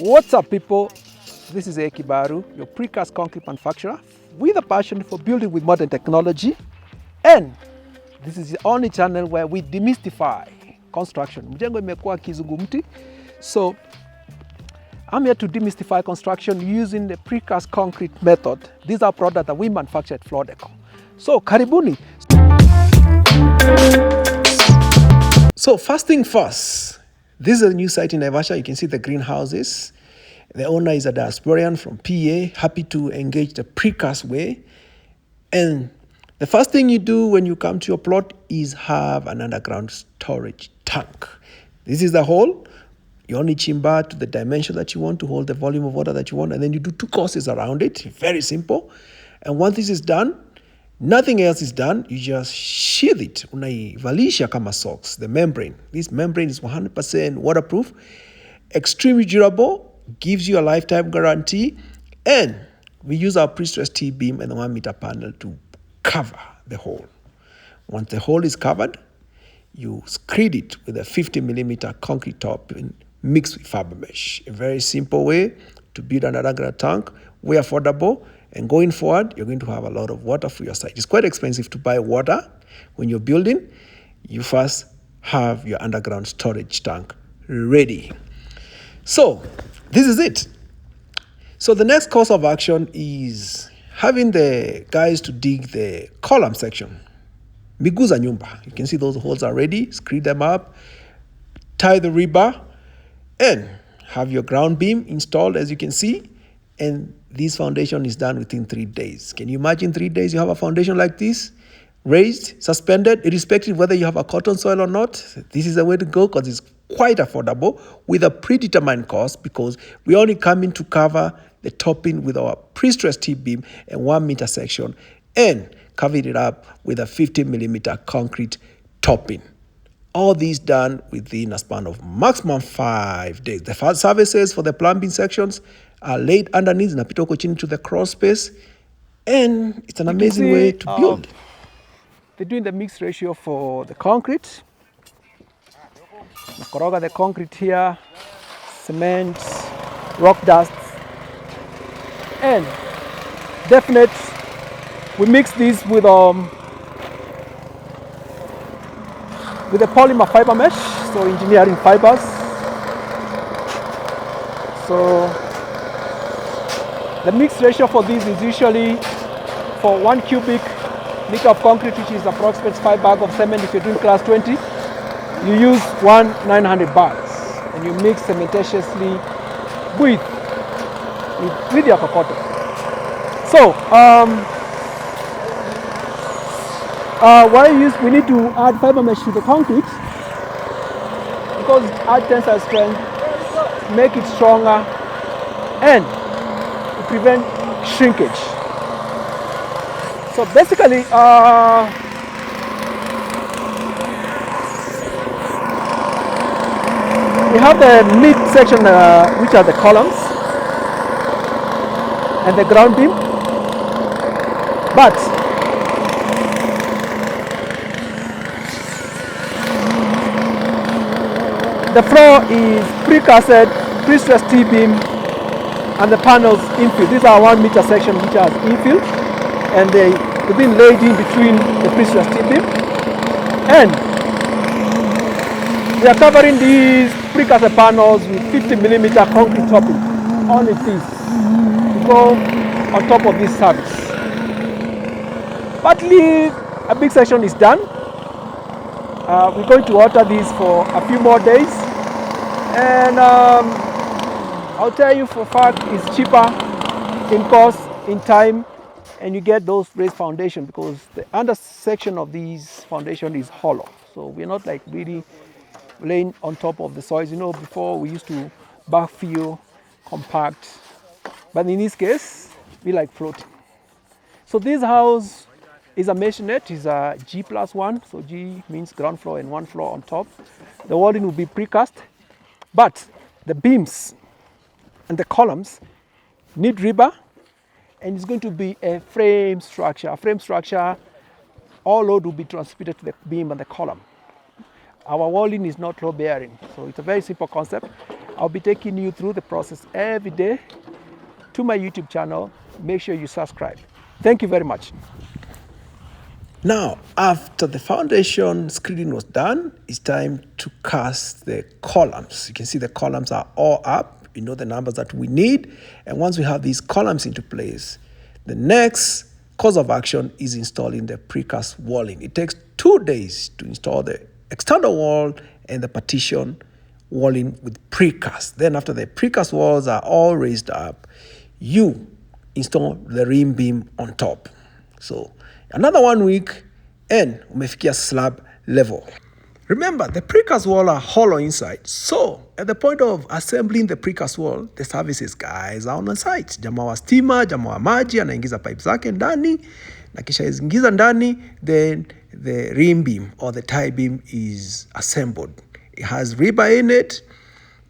What's up, people? This is Eki Baru, your precast concrete manufacturer with a passion for building with modern technology. And this is the only channel where we demystify construction. Mjengo imekuwa kizungumti. So I'm here to demystify construction using the precast concrete method. These are products that we manufacture at Floor Decor. So karibuni. So first thing first, this is a new site in Naivasha. You can see the greenhouses. The owner is a diasporan from PA, happy to engage the precast way. And the first thing you do when you come to your plot is have an underground storage tank. This is the hole. You only chimba to the dimension that you want to hold the volume of water that you want, and then you do two courses around it. Very simple. And once this is done, nothing else is done. You just sheath it. Unaivalisha kama socks, the membrane. This membrane is 100% waterproof, extremely durable, gives you a lifetime guarantee, and we use our pre-stressed T-beam and the 1 meter panel to cover the hole. Once the hole is covered, you screed it with a 50 millimeter concrete top mixed with fiber mesh. A very simple way to build an underground tank, way affordable, and going forward, you're going to have a lot of water for your site. It's quite expensive to buy water when you're building. You first have your underground storage tank ready. So this is it. So the next course of action is having the guys to dig the column section. Miguza nyumba. You can see those holes are ready. Screed them up, tie the rebar, and have your ground beam installed, as you can see. And this foundation is done within 3 days. Can you imagine 3 days you have a foundation like this? Raised, suspended, irrespective whether you have a cotton soil or not. This is the way to go because it's quite affordable with a predetermined cost, because we only come in to cover the topping with our pre-stressed T-beam and 1 meter section, and cover it up with a 50 millimeter concrete topping. All these done within a span of maximum 5 days. The first services for the plumbing sections are laid underneath napitoko chini to the crawl space, and it's an amazing way to build. They're doing the mixed ratio for the concrete. Nakoroga the concrete here, cement, rock dust, and definite. We mix this with the polymer fiber mesh, so engineering fibers. So the mixed ratio for this is usually for 1 cubic meter of concrete, which is approximately 5 bags of cement. If you're doing class 20, you use 900 bags, and you mix cementatiously with your cocotte. So we need to add fiber mesh to the concrete because it adds tensile strength, make it stronger, and to prevent shrinkage. So basically, we have the mid section, which are the columns and the ground beam, but the floor is precast, pre-stressed T-beam, and the panels infill. These are 1 meter section which has infill, and they've been laid in between the pre-stressed T-beam, and we are covering these precast panels with 50 millimeter concrete topping on the piece to go on top of this service. Partly a big section is done. We're going to alter these for a few more days, and I'll tell you for a fact it's cheaper in cost, in time, and you get those raised foundation because the under section of these foundation is hollow. So we're not like really laying on top of the soils. You know, before we used to backfill, compact, but in this case, we like floating. So this house is a Maisonnette, is a G+1, so G means ground floor and 1 floor on top. The walling will be precast, but the beams and the columns need rebar, and it's going to be a frame structure. A frame structure, all load will be transmitted to the beam and the column. Our walling is not load bearing, so it's a very simple concept. I'll be taking you through the process every day to my YouTube channel. Make sure you subscribe. Thank you very much. Now, after the foundation screening was done, it's time to cast the columns. You can see the columns are all up. You know the numbers that we need. And once we have these columns into place, the next course of action is installing the precast walling. It takes 2 days to install the external wall and the partition walling with precast. Then after the precast walls are all raised up, you install the rim beam on top. So another 1 week and umefikia slab level. Remember, the precast wall are hollow inside. So at the point of assembling the precast wall, the services guys are on site. Jamaa wa stima, jamaa wa maji, anaingiza pipe zake ndani, na kisha ingiza ndani, then the rim beam or the tie beam is assembled. It has rebar in it,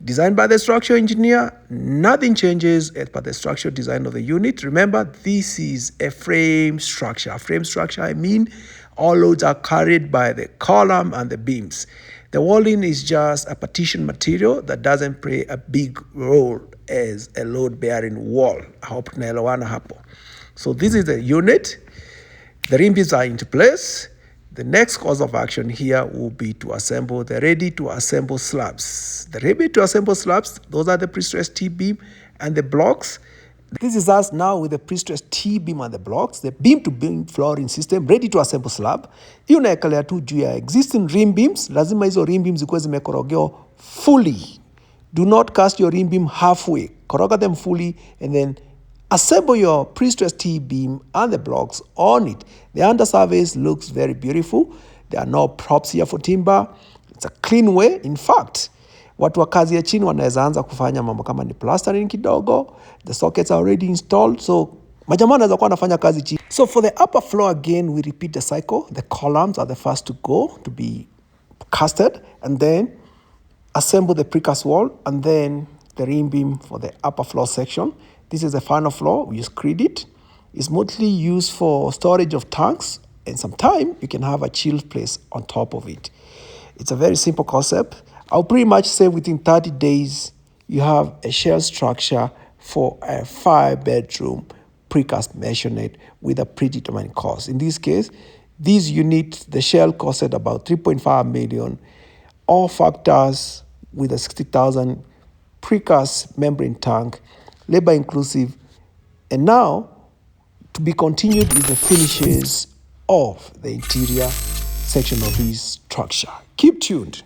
designed by the structural engineer. Nothing changes as per the structural design of the unit. Remember, this is a frame structure. A frame structure, I mean, all loads are carried by the column and the beams. The walling is just a partition material that doesn't play a big role as a load-bearing wall. I hope tunaelewana hapo. So this is the unit. The rim beams are into place. The next course of action here will be to assemble the ready-to-assemble slabs. The ready-to-assemble slabs, those are the pre-stressed T-beam and the blocks. This is us now with the pre-stressed T-beam and the blocks, the beam-to-beam flooring system, ready-to-assemble slab. Hii unaekelea tu juu ya existing rim beams. Lazima hizo rim beams zikuwe zimekorogewa fully. Do not cast your rim beam halfway. Koroga them fully and then assemble your pre-stressed T-beam and the blocks on it. The under surface looks very beautiful. There are no props here for timber. It's a clean way. In fact, watu wa kazi ya chini wanaweza anza kufanya mambo kama ni plastering kidogo. The sockets are already installed. So majamaa wanaweza kuwa wanafanya kazi chini. So for the upper floor again, we repeat the cycle. The columns are the first to go to be casted, and then assemble the precast wall, and then the rim beam for the upper floor section. This is the final floor. We use Credit. It's mostly used for storage of tanks, and sometimes you can have a chill place on top of it. It's a very simple concept. I'll pretty much say within 30 days, you have a shell structure for a 5-bedroom precast Maisonnette with a predetermined cost. In this case, these units, the shell costed about 3.5 million, all factors with a 60,000 precast membrane tank, labor inclusive, and now to be continued with the finishes of the interior section of this structure. Keep tuned.